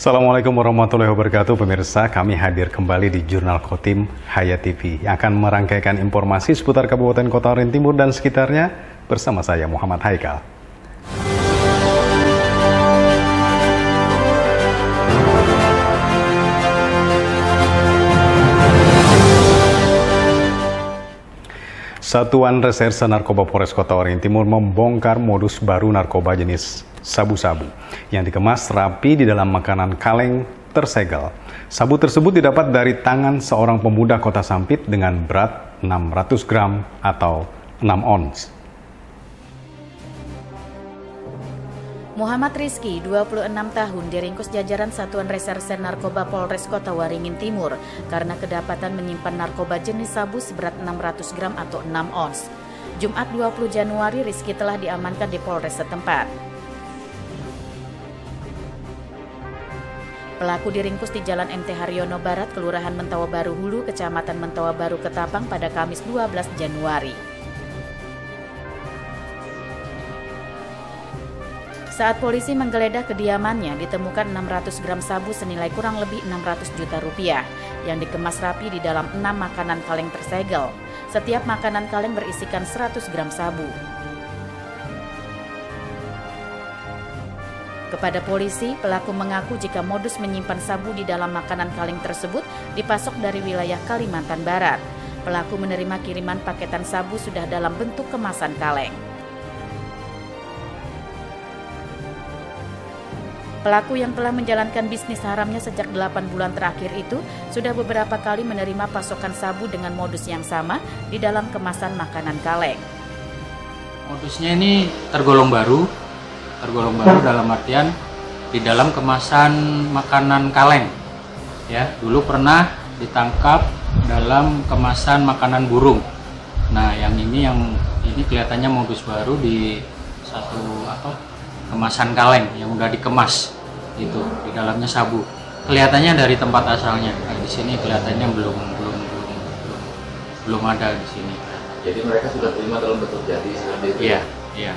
Assalamualaikum warahmatullahi wabarakatuh pemirsa, kami hadir kembali di Jurnal Kotim Hayat TV yang akan merangkaikan informasi seputar Kabupaten Kota Waringin Timur dan sekitarnya bersama saya Muhammad Haikal. Satuan Reserse Narkoba Polres Kota Waringin Timur membongkar modus baru narkoba jenis sabu-sabu yang dikemas rapi di dalam makanan kaleng tersegel. Sabu tersebut didapat dari tangan seorang pemuda Kota Sampit dengan berat 600 gram atau 6 ons. Muhammad Rizky, 26 tahun, diringkus jajaran Satuan Reserse Narkoba Polres Kota Waringin Timur karena kedapatan menyimpan narkoba jenis sabu seberat 600 gram atau 6 ons. Jumat 20 Januari, Rizky telah diamankan di Polres setempat. Pelaku diringkus di Jalan MT Haryono Barat, Kelurahan Mentawa Baru Hulu, Kecamatan Mentawa Baru, Ketapang pada Kamis 12 Januari. Saat polisi menggeledah kediamannya, ditemukan 600 gram sabu senilai kurang lebih 600 juta rupiah yang dikemas rapi di dalam 6 makanan kaleng tersegel. Setiap makanan kaleng berisikan 100 gram sabu. Kepada polisi, pelaku mengaku jika modus menyimpan sabu di dalam makanan kaleng tersebut dipasok dari wilayah Kalimantan Barat. Pelaku menerima kiriman paketan sabu sudah dalam bentuk kemasan kaleng. Pelaku yang telah menjalankan bisnis haramnya sejak 8 bulan terakhir itu sudah beberapa kali menerima pasokan sabu dengan modus yang sama di dalam kemasan makanan kaleng. Modusnya ini tergolong baru dalam artian di dalam kemasan makanan kaleng. Ya, dulu pernah ditangkap dalam kemasan makanan burung. Nah, yang ini kelihatannya modus baru di satu kemasan kaleng yang udah dikemas itu di dalamnya sabu. Kelihatannya dari tempat asalnya. Nah, di sini kelihatannya belum ada di sini. Jadi mereka sudah terima dalam bentuk jadi seperti itu. Iya.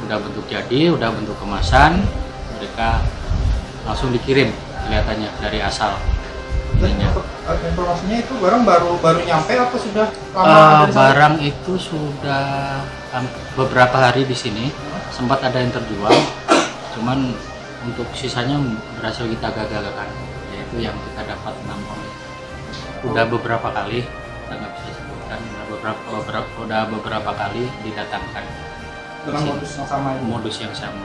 Udah bentuk jadi, udah bentuk kemasan, mereka langsung dikirim kelihatannya dari asal. Informasinya itu barang baru nyampe atau sudah lama? Barang itu sudah beberapa hari di sini, sempat ada yang terjual, cuman untuk sisanya berhasil kita gagalkan, yaitu yang kita dapat 6 ons. Udah beberapa kali, kita nggak bisa sebutkan, udah beberapa kali didatangkan dengan modus yang sama.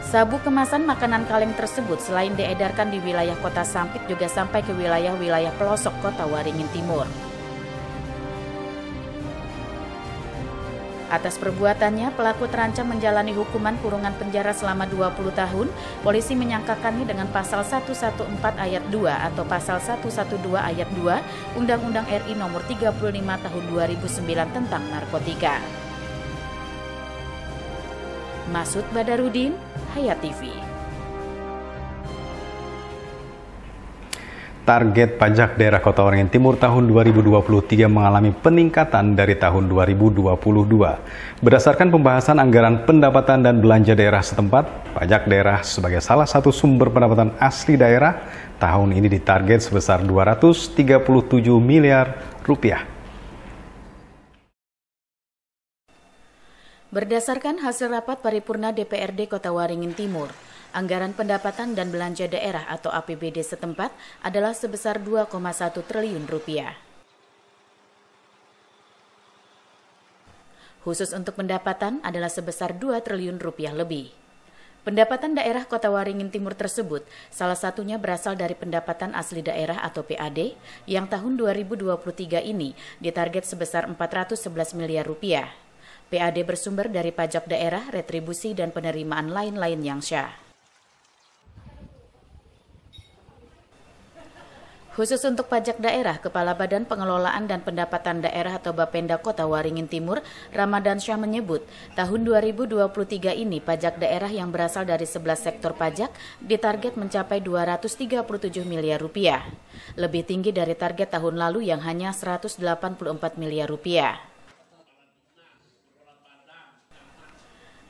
Sabu kemasan makanan kaleng tersebut selain diedarkan di wilayah Kota Sampit juga sampai ke wilayah-wilayah pelosok Kota Waringin Timur. Atas perbuatannya, pelaku terancam menjalani hukuman kurungan penjara selama 20 tahun. Polisi menyangkakannya dengan pasal 114 ayat 2 atau pasal 112 ayat 2 Undang-Undang RI nomor 35 tahun 2009 tentang narkotika. Masud Badarudin, Hayat TV. Target pajak daerah Kota Waringin Timur tahun 2023 mengalami peningkatan dari tahun 2022. Berdasarkan pembahasan anggaran pendapatan dan belanja daerah setempat, pajak daerah sebagai salah satu sumber pendapatan asli daerah tahun ini ditarget sebesar 237 miliar rupiah. Berdasarkan hasil rapat paripurna DPRD Kota Waringin Timur, anggaran pendapatan dan belanja daerah atau APBD setempat adalah sebesar 2,1 triliun rupiah. Khusus untuk pendapatan adalah sebesar 2 triliun rupiah lebih. Pendapatan daerah Kota Waringin Timur tersebut salah satunya berasal dari pendapatan asli daerah atau PAD yang tahun 2023 ini ditarget sebesar 411 miliar rupiah. PAD bersumber dari pajak daerah, retribusi, dan penerimaan lain-lain yang syah. Khusus untuk pajak daerah, Kepala Badan Pengelolaan dan Pendapatan Daerah atau Bapenda Kota Waringin Timur, Ramadan Syah menyebut, tahun 2023 ini pajak daerah yang berasal dari 11 sektor pajak ditarget mencapai 237 miliar rupiah. Lebih tinggi dari target tahun lalu yang hanya 184 miliar rupiah.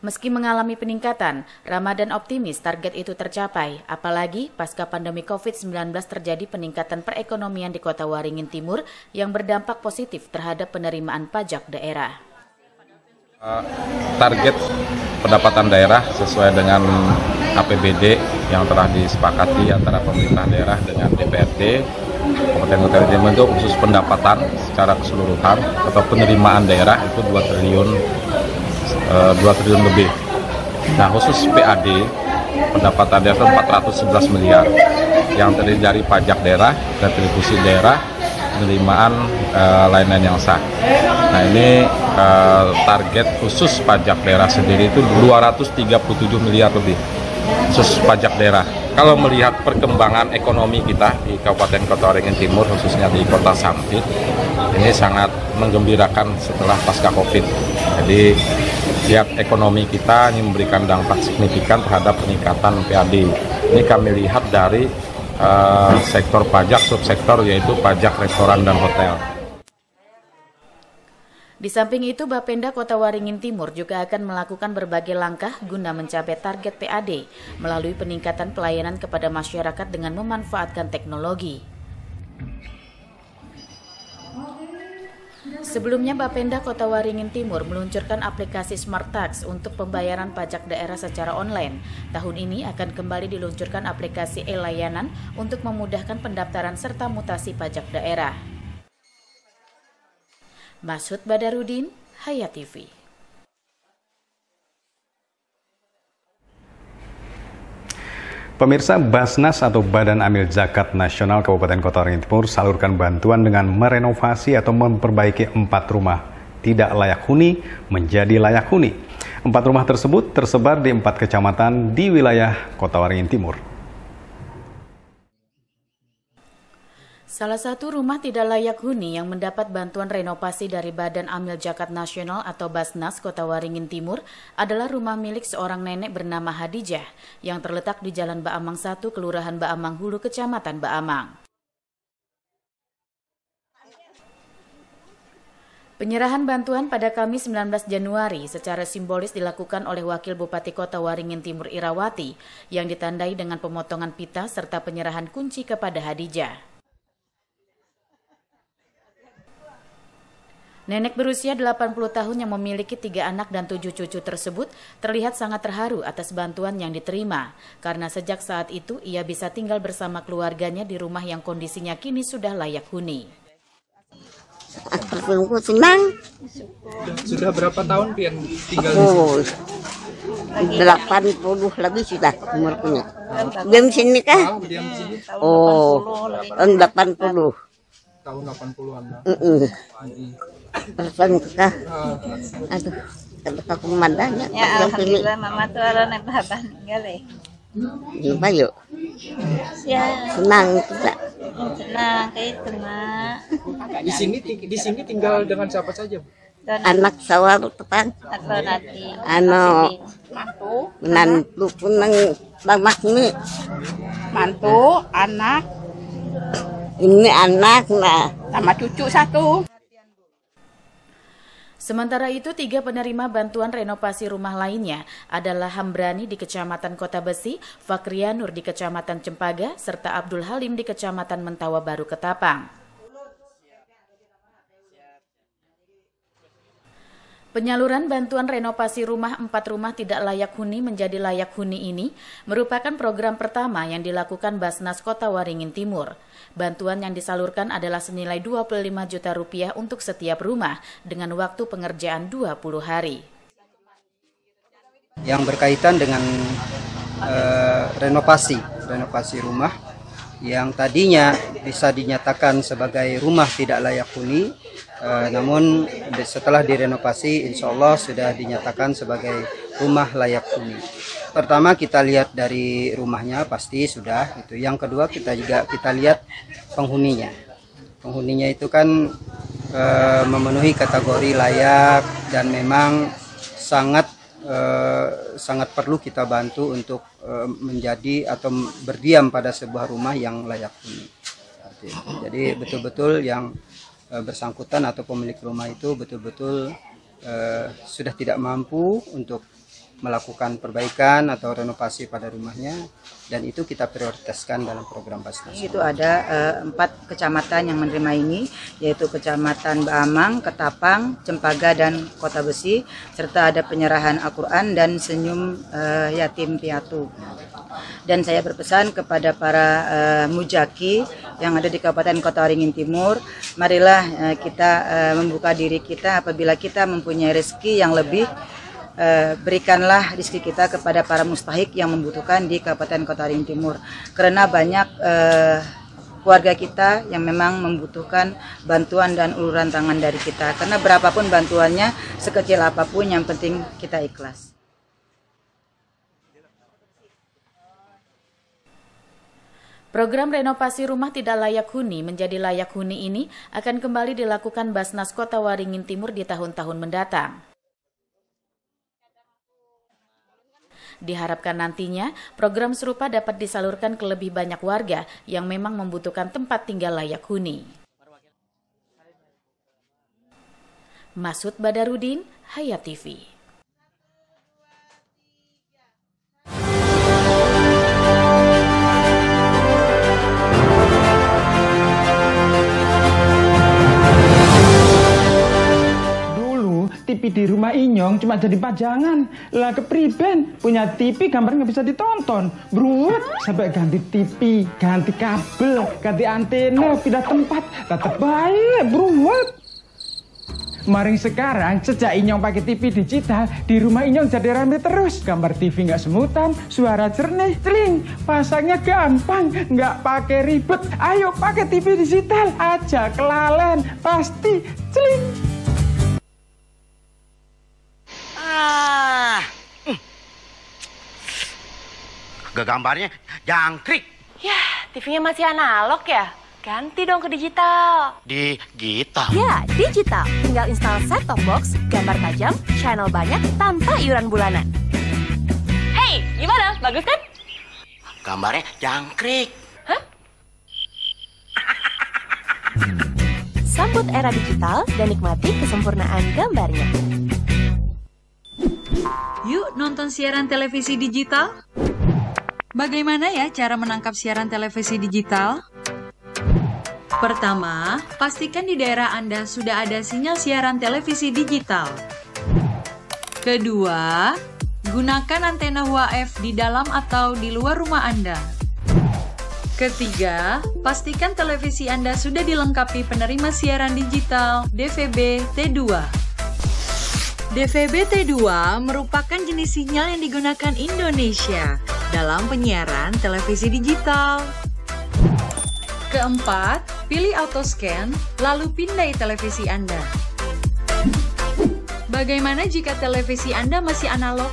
Meski mengalami peningkatan, Ramadan optimis target itu tercapai, apalagi pasca pandemi COVID-19 terjadi peningkatan perekonomian di Kota Waringin Timur yang berdampak positif terhadap penerimaan pajak daerah. Target pendapatan daerah sesuai dengan APBD yang telah disepakati antara pemerintah daerah dengan DPRD Kabupaten Timur itu khusus pendapatan secara keseluruhan atau penerimaan daerah itu 2 triliun lebih. Nah, khusus PAD pendapatan daerah 411 miliar yang terdiri dari pajak daerah, retribusi daerah, penerimaan lain-lain yang sah. Nah, ini target khusus pajak daerah sendiri itu 237 miliar lebih khusus pajak daerah. Kalau melihat perkembangan ekonomi kita di Kabupaten Kota Waringin Timur, khususnya di Kota Sampit, ini sangat menggembirakan setelah pasca Covid. Jadi lihat ekonomi kita ini memberikan dampak signifikan terhadap peningkatan PAD. Ini kami lihat dari sektor pajak subsektor yaitu pajak restoran dan hotel. Di samping itu, Bapenda Kota Waringin Timur juga akan melakukan berbagai langkah guna mencapai target PAD melalui peningkatan pelayanan kepada masyarakat dengan memanfaatkan teknologi. Sebelumnya, Bapenda Kota Waringin Timur meluncurkan aplikasi Smart Tax untuk pembayaran pajak daerah secara online. Tahun ini akan kembali diluncurkan aplikasi e-layanan untuk memudahkan pendaftaran serta mutasi pajak daerah. Masud Badarudin, Hayat TV. Pemirsa, Basnas atau Badan Amil Zakat Nasional Kabupaten Kota Waringin Timur salurkan bantuan dengan merenovasi atau memperbaiki 4 rumah tidak layak huni menjadi layak huni. 4 rumah tersebut tersebar di 4 kecamatan di wilayah Kota Waringin Timur. Salah satu rumah tidak layak huni yang mendapat bantuan renovasi dari Badan Amil Zakat Nasional atau Basnas Kota Waringin Timur adalah rumah milik seorang nenek bernama Hadijah yang terletak di Jalan Baamang 1, Kelurahan Baamang Hulu, Kecamatan Baamang. Penyerahan bantuan pada Kamis 19 Januari secara simbolis dilakukan oleh Wakil Bupati Kota Waringin Timur Irawati yang ditandai dengan pemotongan pita serta penyerahan kunci kepada Hadijah. Nenek berusia 80 tahun yang memiliki 3 anak dan 7 cucu tersebut terlihat sangat terharu atas bantuan yang diterima, karena sejak saat itu ia bisa tinggal bersama keluarganya di rumah yang kondisinya kini sudah layak huni. Aku senang. Sudah berapa tahun Pian tinggal di sini? 80 lebih sudah umurnya. Diam sini kah? Diam di sini tahun 80. tahun 80-an. Persen kah? Aduh, kalau kumandanya. Ya alhamdulillah mama tuh orang yang bahan gale. Lupa yuk. Ya. Senang juga. Senang kayak itu mak. Di sini tinggal dengan siapa saja, Bu? Anak sawah tetang. Atau nanti. Menantu pun nang bamak ni. Mantu, anak. Ini anak nah. Sama cucu 1. Sementara itu, 3 penerima bantuan renovasi rumah lainnya adalah Hambrani di Kecamatan Kota Besi, Fakrianur di Kecamatan Cempaga, serta Abdul Halim di Kecamatan Mentawa Baru, Ketapang. Penyaluran bantuan renovasi rumah 4 rumah tidak layak huni menjadi layak huni ini merupakan program pertama yang dilakukan Basnas Kota Waringin Timur. Bantuan yang disalurkan adalah senilai 25 juta rupiah untuk setiap rumah dengan waktu pengerjaan 20 hari. Yang berkaitan dengan renovasi rumah yang tadinya bisa dinyatakan sebagai rumah tidak layak huni, namun setelah direnovasi insya Allah sudah dinyatakan sebagai rumah layak huni. Pertama kita lihat dari rumahnya pasti sudah itu. Yang kedua kita lihat penghuninya. Penghuninya itu kan memenuhi kategori layak dan memang sangat perlu kita bantu untuk menjadi atau berdiam pada sebuah rumah yang layak huni. Jadi betul-betul yang bersangkutan atau pemilik rumah itu betul-betul sudah tidak mampu untuk melakukan perbaikan atau renovasi pada rumahnya, dan itu kita prioritaskan dalam program Basnas. Itu ada 4 kecamatan yang menerima ini, yaitu Kecamatan Baamang, Ketapang, Cempaka, dan Kota Besi, serta ada penyerahan Al-Quran dan senyum yatim piatu. Dan saya berpesan kepada para mujaki yang ada di Kabupaten Kota Waringin Timur, marilah kita membuka diri kita. Apabila kita mempunyai rezeki yang lebih, berikanlah rezeki kita kepada para mustahik yang membutuhkan di Kabupaten Kota Waringin Timur, karena banyak keluarga kita yang memang membutuhkan bantuan dan uluran tangan dari kita, karena berapapun bantuannya, sekecil apapun, yang penting kita ikhlas. Program renovasi rumah tidak layak huni menjadi layak huni ini akan kembali dilakukan Basnas Kota Waringin Timur di tahun-tahun mendatang. Diharapkan nantinya program serupa dapat disalurkan ke lebih banyak warga yang memang membutuhkan tempat tinggal layak huni. Masud Badarudin, Hayat TV. TV di rumah Inyong cuma jadi pajangan. Lah kepriben punya TV gambar nggak bisa ditonton. Bruwet sampai ganti TV, ganti kabel, ganti antena, pindah tempat. Tetap baik, bruwet. Maring sekarang sejak Inyong pakai TV digital, di rumah Inyong jadi rame terus. Gambar TV nggak semutan, suara jernih, celing. Pasangnya gampang, nggak pakai ribet. Ayo pakai TV digital aja, kelalen pasti celing. Gambarnya jangkrik. Ya, TV-nya masih analog ya? Ganti dong ke digital. Digital? Ya, digital. Tinggal install set-top box, gambar tajam, channel banyak, tanpa iuran bulanan. Hey, gimana? Bagus kan? Gambarnya jangkrik. Hah? Sambut era digital dan nikmati kesempurnaan gambarnya. Yuk nonton siaran televisi digital. Bagaimana ya cara menangkap siaran televisi digital? Pertama, pastikan di daerah Anda sudah ada sinyal siaran televisi digital. Kedua, gunakan antena UHF di dalam atau di luar rumah Anda. Ketiga, pastikan televisi Anda sudah dilengkapi penerima siaran digital DVB T2. DVB T2 merupakan jenis sinyal yang digunakan Indonesia dalam penyiaran televisi digital. Keempat, pilih auto scan, lalu pindai televisi Anda. Bagaimana jika televisi Anda masih analog?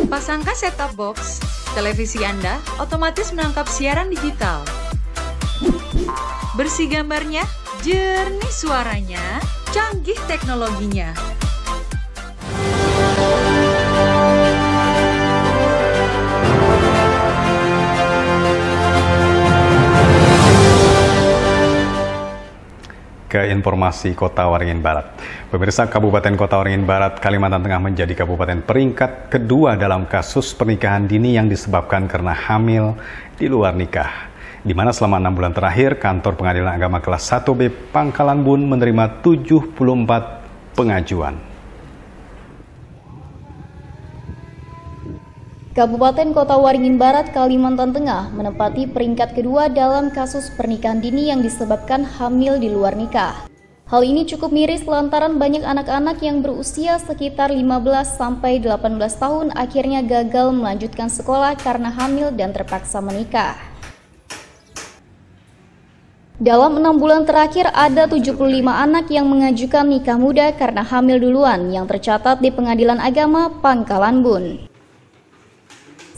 Pasangkan set-top box, televisi Anda otomatis menangkap siaran digital. Bersih gambarnya, jernih suaranya, canggih teknologinya. Ke informasi Kota Waringin Barat. Pemirsa, Kabupaten Kota Waringin Barat, Kalimantan Tengah menjadi kabupaten peringkat kedua dalam kasus pernikahan dini yang disebabkan karena hamil di luar nikah. Di mana selama 6 bulan terakhir, Kantor Pengadilan Agama Kelas 1B Pangkalan Bun menerima 74 pengajuan. Kabupaten Kota Waringin Barat, Kalimantan Tengah menempati peringkat kedua dalam kasus pernikahan dini yang disebabkan hamil di luar nikah. Hal ini cukup miris lantaran banyak anak-anak yang berusia sekitar 15-18 tahun akhirnya gagal melanjutkan sekolah karena hamil dan terpaksa menikah. Dalam 6 bulan terakhir ada 75 anak yang mengajukan nikah muda karena hamil duluan yang tercatat di Pengadilan Agama Pangkalan Bun.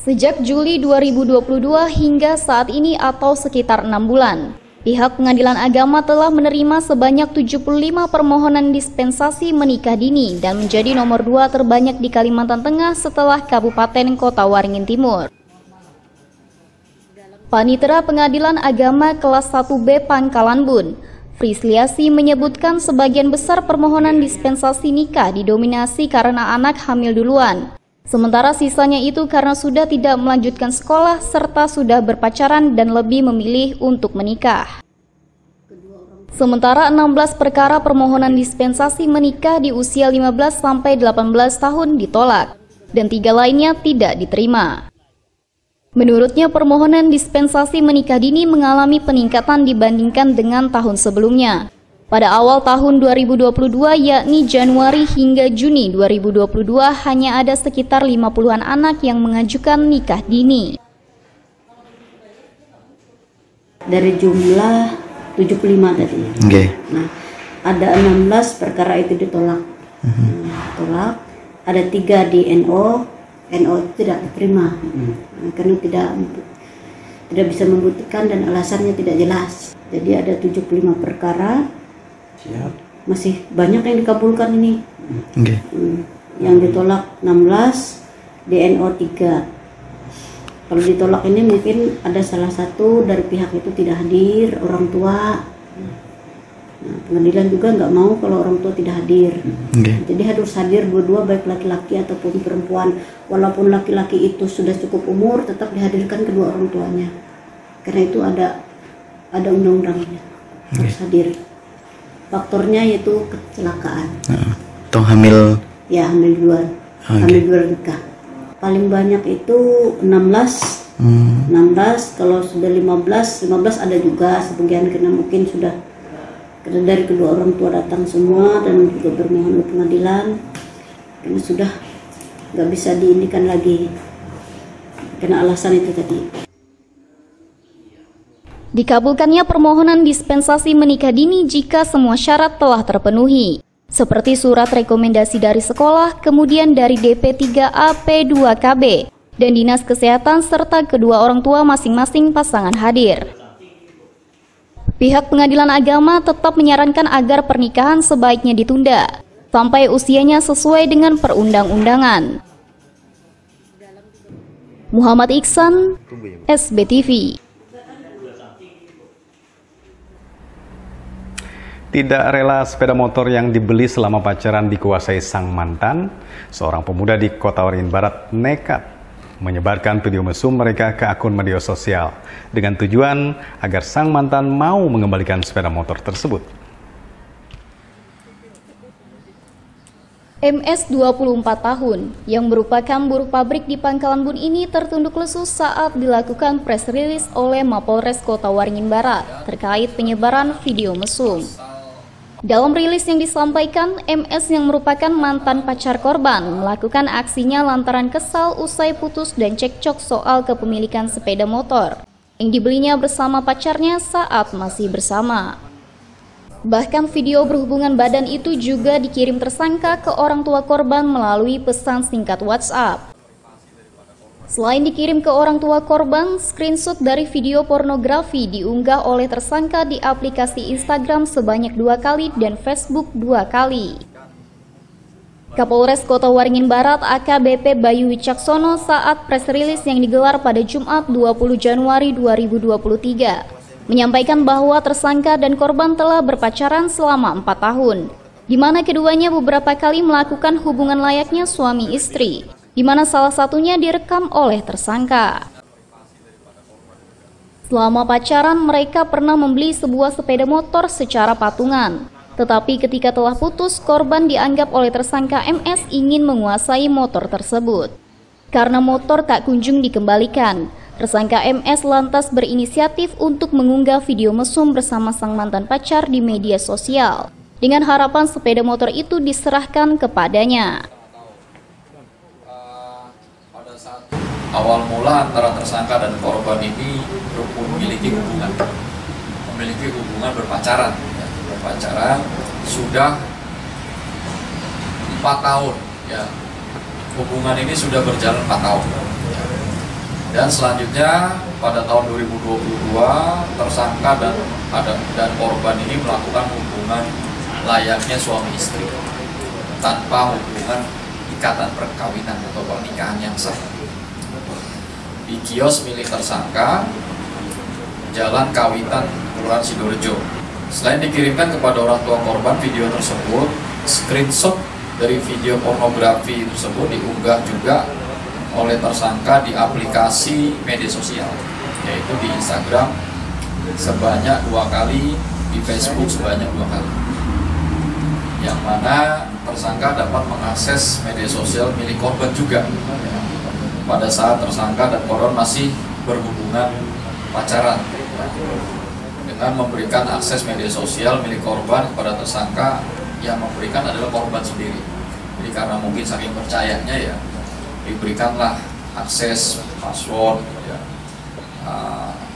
Sejak Juli 2022 hingga saat ini atau sekitar 6 bulan, pihak Pengadilan Agama telah menerima sebanyak 75 permohonan dispensasi menikah dini dan menjadi nomor 2 terbanyak di Kalimantan Tengah setelah Kabupaten Kota Waringin Timur. Panitera Pengadilan Agama Kelas 1B Pangkalan Bun, Frisliasi menyebutkan sebagian besar permohonan dispensasi nikah didominasi karena anak hamil duluan. Sementara sisanya itu karena sudah tidak melanjutkan sekolah serta sudah berpacaran dan lebih memilih untuk menikah. Sementara 16 perkara permohonan dispensasi menikah di usia 15 sampai 18 tahun ditolak dan 3 lainnya tidak diterima. Menurutnya permohonan dispensasi menikah dini mengalami peningkatan dibandingkan dengan tahun sebelumnya. Pada awal tahun 2022 yakni Januari hingga Juni 2022 hanya ada sekitar 50-an anak yang mengajukan nikah dini. Dari jumlah 75 tadi. Okay. Nah, ada 16 perkara itu ditolak. Tolak. Ada 3 di NO tidak diterima. Karena tidak bisa membuktikan dan alasannya tidak jelas. Jadi ada 75 perkara. Siap. Masih banyak yang dikabulkan ini. Okay. Yang ditolak 16, DNO 3. Kalau ditolak ini mungkin ada salah satu dari pihak itu tidak hadir, orang tua. Nah, pengadilan juga nggak mau kalau orang tua tidak hadir. Okay. Jadi harus hadir dua-dua baik laki-laki ataupun perempuan. Walaupun laki-laki itu sudah cukup umur, tetap dihadirkan kedua orang tuanya. Karena itu ada undang-undangnya. Harus hadir. Faktornya yaitu kecelakaan. Atau hamil? Ya, hamil duluan. Hamil duluan nikah. Paling banyak itu 16. 16, kalau sudah 15 ada juga sebagian karena mungkin sudah dari kedua orang tua datang semua dan juga bermohon ke pengadilan karena sudah nggak bisa diindikan lagi karena alasan itu tadi. Dikabulkannya permohonan dispensasi menikah dini jika semua syarat telah terpenuhi, seperti surat rekomendasi dari sekolah, kemudian dari DP3A P2KB, dan Dinas Kesehatan serta kedua orang tua masing-masing pasangan hadir. Pihak Pengadilan Agama tetap menyarankan agar pernikahan sebaiknya ditunda, sampai usianya sesuai dengan perundang-undangan. Muhammad Iksan, SBTV. Tidak rela sepeda motor yang dibeli selama pacaran dikuasai sang mantan, seorang pemuda di Kota Waringin Barat nekat menyebarkan video mesum mereka ke akun media sosial dengan tujuan agar sang mantan mau mengembalikan sepeda motor tersebut. MS 24 tahun yang merupakan buruh pabrik di Pangkalan Bun ini tertunduk lesu saat dilakukan press release oleh Mapolres Kota Waringin Barat terkait penyebaran video mesum. Dalam rilis yang disampaikan, MS yang merupakan mantan pacar korban melakukan aksinya lantaran kesal usai putus dan cekcok soal kepemilikan sepeda motor yang dibelinya bersama pacarnya saat masih bersama. Bahkan video berhubungan badan itu juga dikirim tersangka ke orang tua korban melalui pesan singkat WhatsApp. Selain dikirim ke orang tua korban, screenshot dari video pornografi diunggah oleh tersangka di aplikasi Instagram sebanyak 2 kali dan Facebook 2 kali. Kapolres Kota Waringin Barat AKBP Bayu Wicaksono saat press release yang digelar pada Jumat 20 Januari 2023 menyampaikan bahwa tersangka dan korban telah berpacaran selama 4 tahun, di mana keduanya beberapa kali melakukan hubungan layaknya suami istri, di mana salah satunya direkam oleh tersangka. Selama pacaran, mereka pernah membeli sebuah sepeda motor secara patungan. Tetapi ketika telah putus, korban dianggap oleh tersangka MS ingin menguasai motor tersebut. Karena motor tak kunjung dikembalikan, tersangka MS lantas berinisiatif untuk mengunggah video mesum bersama sang mantan pacar di media sosial, dengan harapan sepeda motor itu diserahkan kepadanya. Awal mula antara tersangka dan korban ini memiliki hubungan berpacaran. Berpacaran sudah 4 tahun. Ya. Hubungan ini sudah berjalan 4 tahun. Dan selanjutnya pada tahun 2022 tersangka dan korban ini melakukan hubungan layaknya suami istri tanpa hubungan ikatan perkawinan atau pernikahan yang sah di kios milik tersangka Jalan Kawitan, Kelurahan Sidorejo. Selain dikirimkan kepada orang tua korban, video tersebut screenshot dari video pornografi tersebut diunggah juga oleh tersangka di aplikasi media sosial, yaitu di Instagram sebanyak 2 kali, di Facebook sebanyak 2 kali, yang mana tersangka dapat mengakses media sosial milik korban juga pada saat tersangka dan korban masih berhubungan pacaran, dengan memberikan akses media sosial milik korban kepada tersangka. Yang memberikan adalah korban sendiri. Jadi karena mungkin saking percayanya ya, diberikanlah akses password, ya,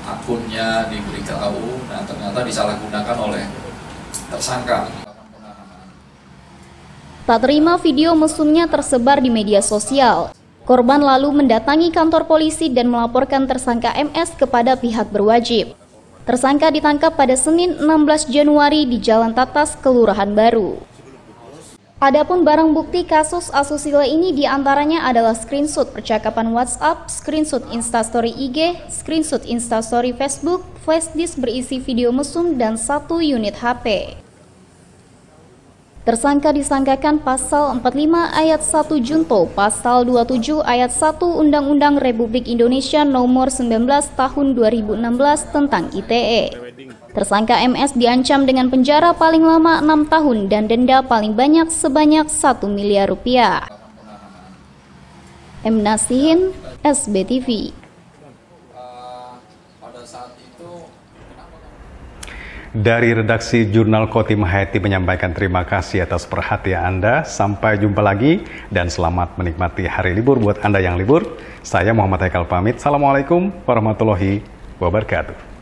akunnya diberitahu, dan ternyata disalahgunakan oleh tersangka. Tak terima video mesumnya tersebar di media sosial, korban lalu mendatangi kantor polisi dan melaporkan tersangka MS kepada pihak berwajib. Tersangka ditangkap pada Senin 16 Januari di Jalan Tatas, Kelurahan Baru. Adapun barang bukti kasus asusila ini diantaranya adalah screenshot percakapan WhatsApp, screenshot Instastory IG, screenshot Instastory Facebook, flash disk berisi video mesum, dan 1 unit HP. Tersangka disangkakan pasal 45 ayat 1 Junto, pasal 27 ayat 1 Undang-Undang Republik Indonesia nomor 19 tahun 2016 tentang ITE. Tersangka MS diancam dengan penjara paling lama 6 tahun dan denda paling banyak sebanyak 1 miliar rupiah. M. Nasihin, SBTV. Dari redaksi Jurnal Kotim Hayati menyampaikan terima kasih atas perhatian Anda. Sampai jumpa lagi dan selamat menikmati hari libur buat Anda yang libur. Saya Muhammad Haikal pamit. Assalamualaikum warahmatullahi wabarakatuh.